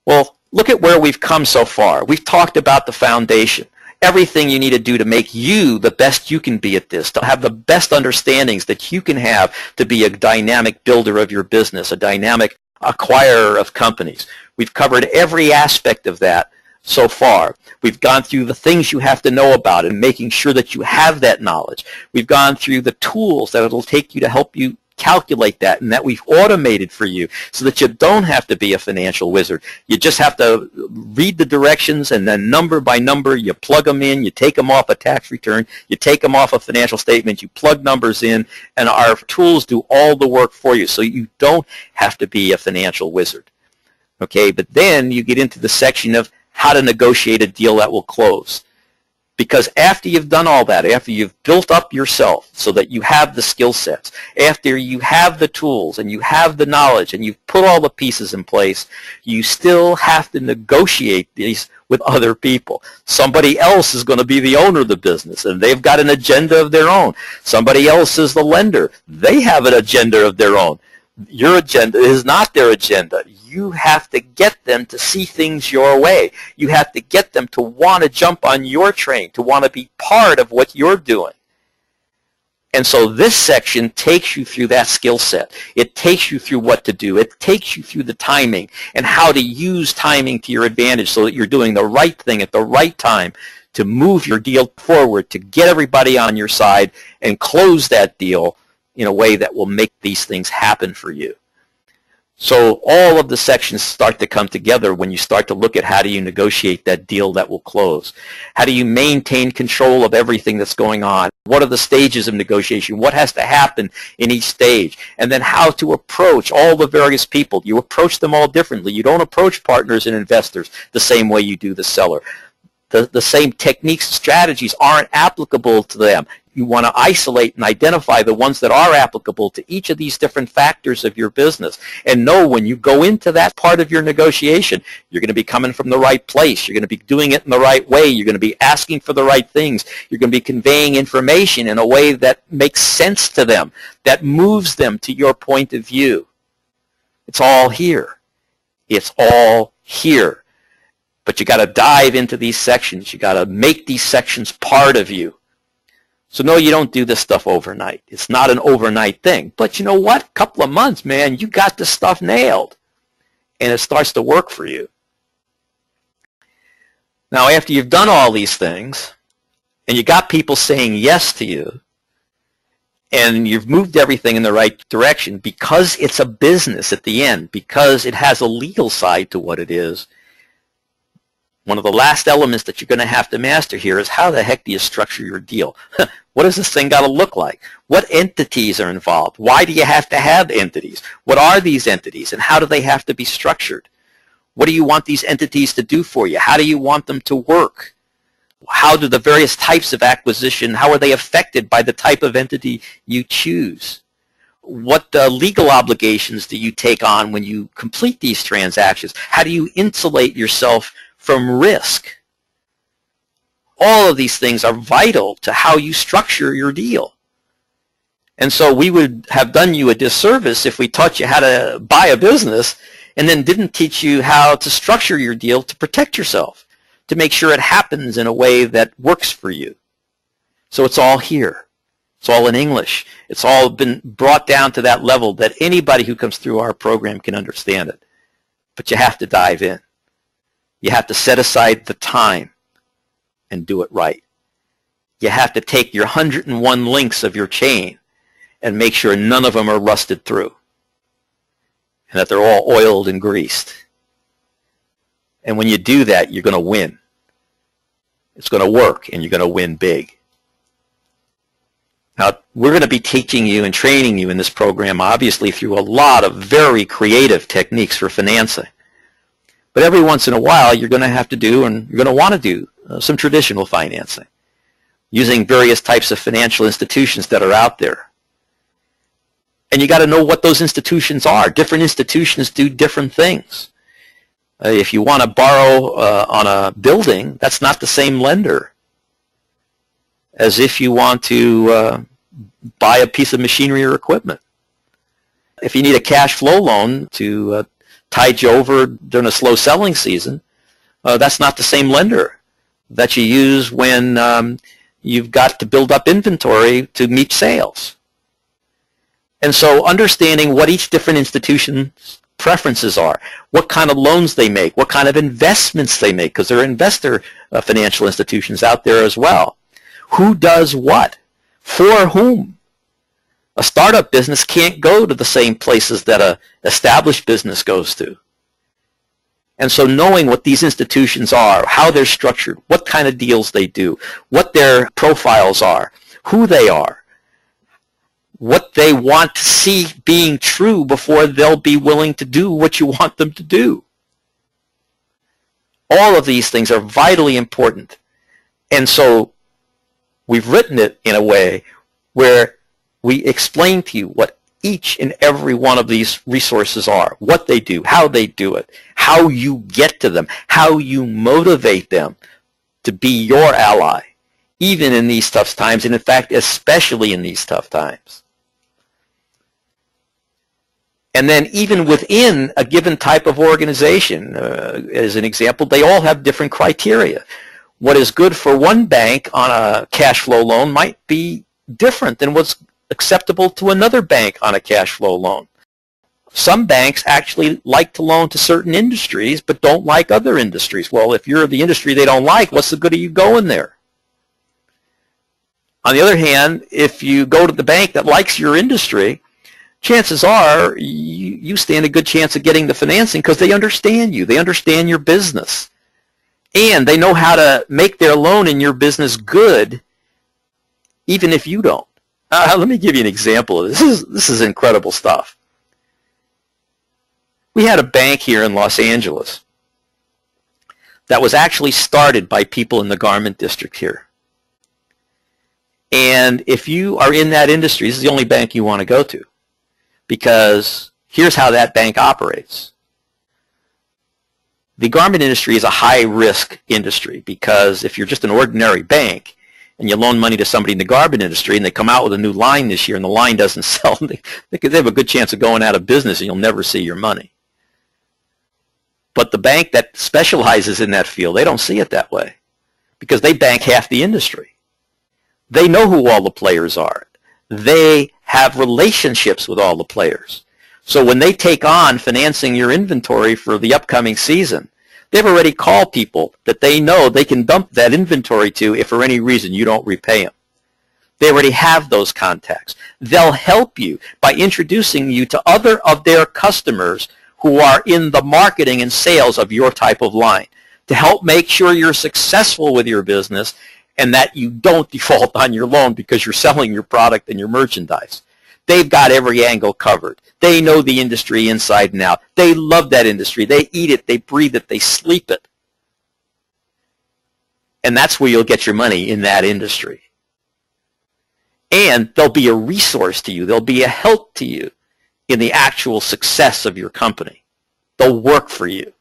Well, look at where we've come so far. We've talked about the foundation. Everything you need to do to make you the best you can be at this, to have the best understandings that you can have to be a dynamic builder of your business, a dynamic acquirer of companies. We've covered every aspect of that so far. We've gone through the things you have to know about and making sure that you have that knowledge. We've gone through the tools that it'll take you to help you calculate that, and that we've automated for you so that you don't have to be a financial wizard. You just have to read the directions, and then number by number you plug them in, you take them off a tax return, you take them off a financial statement, you plug numbers in, and our tools do all the work for you, so you don't have to be a financial wizard. Okay, but then you get into the section of how to negotiate a deal that will close. Because after you've done all that, after you've built up yourself so that you have the skill sets, after you have the tools and you have the knowledge and you've put all the pieces in place, you still have to negotiate these with other people. Somebody else is going to be the owner of the business, and they've got an agenda of their own. Somebody else is the lender. They have an agenda of their own. Your agenda is not their agenda. You have to get them to see things your way. You have to get them to want to jump on your train, to want to be part of what you're doing. And so this section takes you through that skill set. It takes you through what to do. It takes you through the timing and how to use timing to your advantage so that you're doing the right thing at the right time to move your deal forward, to get everybody on your side and close that deal in a way that will make these things happen for you. So all of the sections start to come together when you start to look at how do you negotiate that deal that will close. How do you maintain control of everything that's going on? What are the stages of negotiation? What has to happen in each stage? And then how to approach all the various people. You approach them all differently. You don't approach partners and investors the same way you do the seller. The same techniques and strategies aren't applicable to them. You want to isolate and identify the ones that are applicable to each of these different factors of your business, and know when you go into that part of your negotiation, you're going to be coming from the right place. You're going to be doing it in the right way. You're going to be asking for the right things. You're going to be conveying information in a way that makes sense to them, that moves them to your point of view. It's all here. It's all here. But you got to dive into these sections. You got to make these sections part of you. So no, you don't do this stuff overnight. It's not an overnight thing. But you know what? A couple of months, man, you got this stuff nailed. And it starts to work for you. Now, after you've done all these things, and you got people saying yes to you, and you've moved everything in the right direction, because it's a business at the end, because it has a legal side to what it is, one of the last elements that you're going to have to master here is how the heck do you structure your deal? What does this thing got to look like? What entities are involved? Why do you have to have entities? What are these entities, and how do they have to be structured? What do you want these entities to do for you? How do you want them to work? How do the various types of acquisition, how are they affected by the type of entity you choose? What legal obligations do you take on when you complete these transactions? How do you insulate yourself from risk? All of these things are vital to how you structure your deal. And so we would have done you a disservice if we taught you how to buy a business and then didn't teach you how to structure your deal to protect yourself, to make sure it happens in a way that works for you. So it's all here. It's all in English. It's all been brought down to that level that anybody who comes through our program can understand it. But you have to dive in. You have to set aside the time and do it right. You have to take your 101 links of your chain and make sure none of them are rusted through and that they're all oiled and greased. And when you do that, you're going to win. It's going to work, and you're going to win big. Now, we're going to be teaching you and training you in this program, obviously, through a lot of very creative techniques for financing. But every once in a while, you're going to have to do, and you're going to want to do, some traditional financing using various types of financial institutions that are out there. And you got to know what those institutions are. Different institutions do different things. If you want to borrow on a building, that's not the same lender as if you want to buy a piece of machinery or equipment. If you need a cash flow loan to tide you over during a slow selling season, that's not the same lender that you use when you've got to build up inventory to meet sales. And so understanding what each different institution's preferences are, what kind of loans they make, what kind of investments they make, because there are investor financial institutions out there as well. Who does what? For whom? A startup business can't go to the same places that an established business goes to. And so knowing what these institutions are, how they're structured, what kind of deals they do, what their profiles are, who they are, what they want to see being true before they'll be willing to do what you want them to do. All of these things are vitally important. And so we've written it in a way where we explain to you what each and every one of these resources are, what they do, how they do it, how you get to them, how you motivate them to be your ally, even in these tough times, and in fact, especially in these tough times. And then even within a given type of organization, as an example, they all have different criteria. What is good for one bank on a cash flow loan might be different than what's acceptable to another bank on a cash flow loan. Some banks actually like to loan to certain industries but don't like other industries. Well, if you're the industry they don't like, what's the good of you going there? On the other hand, if you go to the bank that likes your industry, chances are you stand a good chance of getting the financing because they understand you. They understand your business. And they know how to make their loan in your business good even if you don't. Let me give you an example of this. This is incredible stuff. We had a bank here in Los Angeles that was actually started by people in the garment district here. And if you are in that industry, this is the only bank you want to go to, because here's how that bank operates. The garment industry is a high-risk industry because if you're just an ordinary bank, and you loan money to somebody in the garment industry and they come out with a new line this year and the line doesn't sell, they have a good chance of going out of business and you'll never see your money. But the bank that specializes in that field, they don't see it that way because they bank half the industry. They know who all the players are. They have relationships with all the players. So when they take on financing your inventory for the upcoming season, they've already called people that they know they can dump that inventory to if for any reason you don't repay them. They already have those contacts. They'll help you by introducing you to other of their customers who are in the marketing and sales of your type of line to help make sure you're successful with your business and that you don't default on your loan because you're selling your product and your merchandise. They've got every angle covered. They know the industry inside and out. They love that industry. They eat it. They breathe it. They sleep it. And that's where you'll get your money, in that industry. And they'll be a resource to you. They'll be a help to you in the actual success of your company. They'll work for you.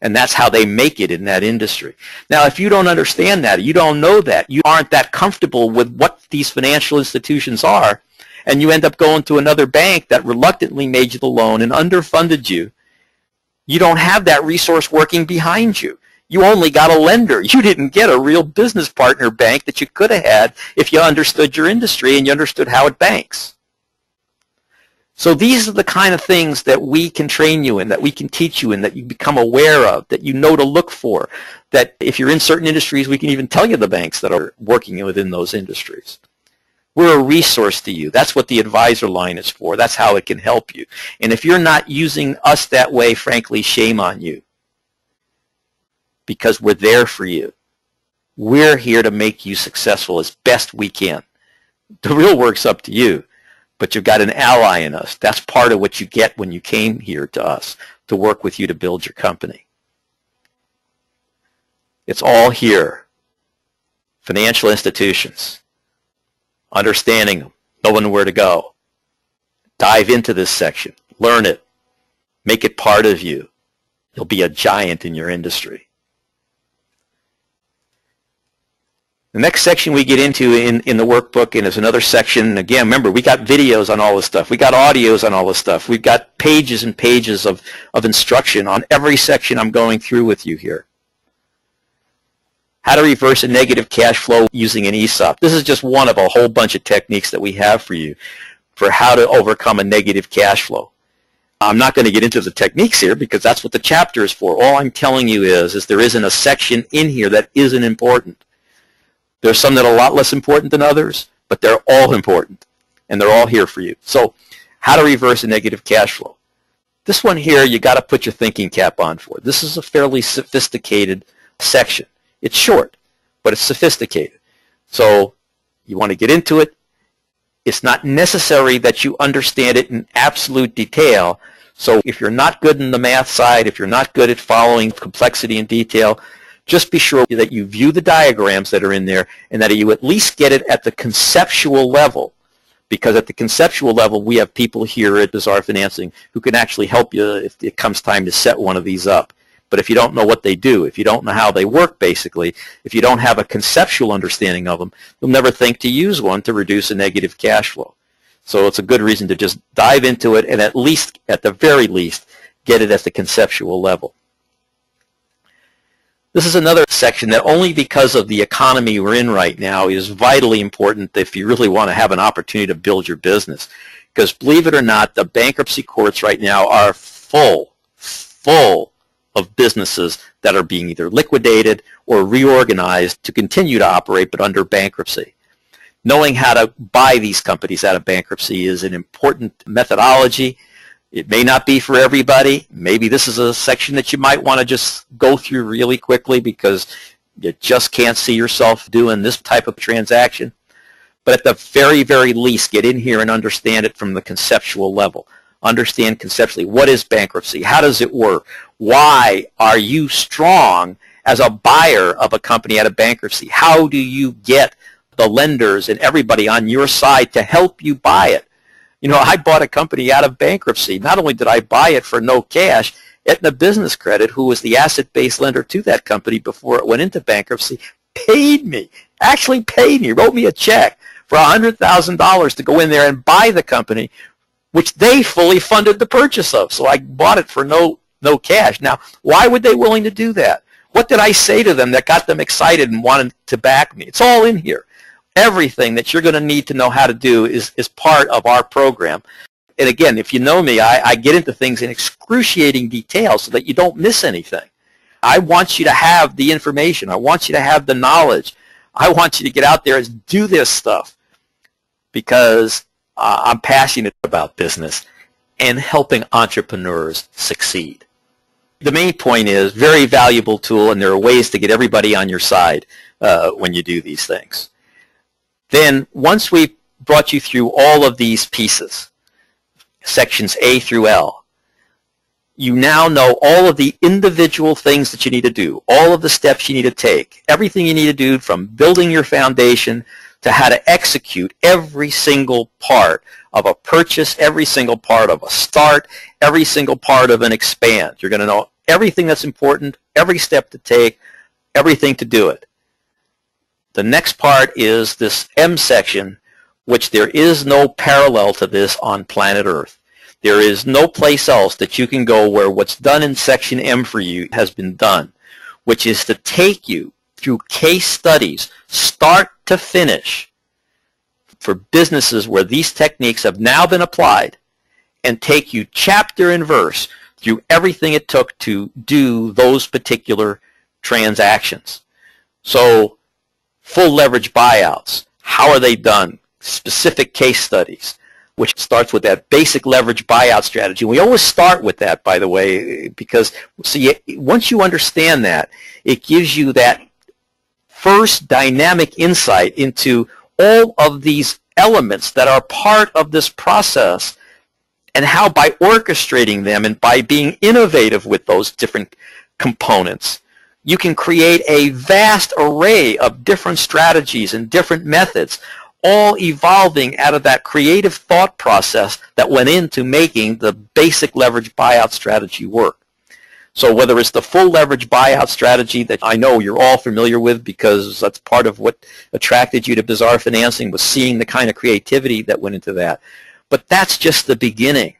And that's how they make it in that industry. Now, if you don't understand that, you don't know that, you aren't that comfortable with what these financial institutions are, and you end up going to another bank that reluctantly made you the loan and underfunded you, you don't have that resource working behind you. You only got a lender. You didn't get a real business partner bank that you could have had if you understood your industry and you understood how it banks. So these are the kind of things that we can train you in, that we can teach you in, that you become aware of, that you know to look for, that if you're in certain industries, we can even tell you the banks that are working within those industries. We're a resource to you. That's what the advisor line is for. That's how it can help you. And if you're not using us that way, frankly, shame on you, because we're there for you. We're here to make you successful as best we can. The real work's up to you, but you've got an ally in us. That's part of what you get when you came here to us, to work with you to build your company. It's all here. Financial institutions. Understanding them, knowing where to go. Dive into this section. Learn it. Make it part of you. You'll be a giant in your industry. The next section we get into in the workbook, and is another section, again, remember, we got videos on all this stuff. We got audios on all this stuff. We've got pages and pages of instruction on every section I'm going through with you here. How to reverse a negative cash flow using an ESOP. This is just one of a whole bunch of techniques that we have for you for how to overcome a negative cash flow. I'm not going to get into the techniques here because that's what the chapter is for. All I'm telling you is there isn't a section in here that isn't important. There's some that are a lot less important than others, but they're all important, and they're all here for you. So how to reverse a negative cash flow. This one here, you got to put your thinking cap on for. This is a fairly sophisticated section. It's short, but it's sophisticated. So you want to get into it. It's not necessary that you understand it in absolute detail. So if you're not good in the math side, if you're not good at following complexity and detail, just be sure that you view the diagrams that are in there and that you at least get it at the conceptual level. Because at the conceptual level, we have people here at Bizar Financing who can actually help you if it comes time to set one of these up. But if you don't know what they do, if you don't know how they work, basically, if you don't have a conceptual understanding of them, you'll never think to use one to reduce a negative cash flow. So it's a good reason to just dive into it and at least, at the very least, get it at the conceptual level. This is another section that only because of the economy we're in right now is vitally important if you really want to have an opportunity to build your business. Because believe it or not, the bankruptcy courts right now are full of businesses that are being either liquidated or reorganized to continue to operate but under bankruptcy. Knowing how to buy these companies out of bankruptcy is an important methodology. It may not be for everybody. Maybe this is a section that you might want to just go through really quickly because you just can't see yourself doing this type of transaction. But at the very, very least, get in here and understand it from the conceptual level. Understand conceptually, what is bankruptcy? How does it work? Why are you strong as a buyer of a company out of bankruptcy? How do you get the lenders and everybody on your side to help you buy it? You know, I bought a company out of bankruptcy. Not only did I buy it for no cash, Aetna Business Credit, who was the asset-based lender to that company before it went into bankruptcy, paid me, wrote me a check for $100,000 to go in there and buy the company, which they fully funded the purchase of. So I bought it for no cash. Now, why would they be willing to do that? What did I say to them that got them excited and wanted to back me? It's all in here. Everything that you're going to need to know how to do is part of our program. And again, if you know me, I get into things in excruciating detail so that you don't miss anything. I want you to have the information. I want you to have the knowledge. I want you to get out there and do this stuff because I'm passionate about business and helping entrepreneurs succeed. The main point is very valuable tool, and there are ways to get everybody on your side when you do these things. Then once we've brought you through all of these pieces, sections A through L, you now know all of the individual things that you need to do, all of the steps you need to take, everything you need to do from building your foundation to how to execute every single part of a purchase, every single part of a start, every single part of an expand. You're going to know everything that's important, every step to take, everything to do it. The next part is this M section, which there is no parallel to this on planet Earth. There is no place else that you can go where what's done in section M for you has been done, which is to take you through case studies, start to finish, for businesses where these techniques have now been applied, and take you chapter and verse through everything it took to do those particular transactions. So, full leverage buyouts, how are they done? Specific case studies, which starts with that basic leverage buyout strategy. We always start with that, by the way, because see, once you understand that, it gives you that first dynamic insight into all of these elements that are part of this process and how by orchestrating them and by being innovative with those different components, you can create a vast array of different strategies and different methods, all evolving out of that creative thought process that went into making the basic leverage buyout strategy work. So whether it's the full leverage buyout strategy that I know you're all familiar with because that's part of what attracted you to Bizar Financing, was seeing the kind of creativity that went into that. But that's just the beginning.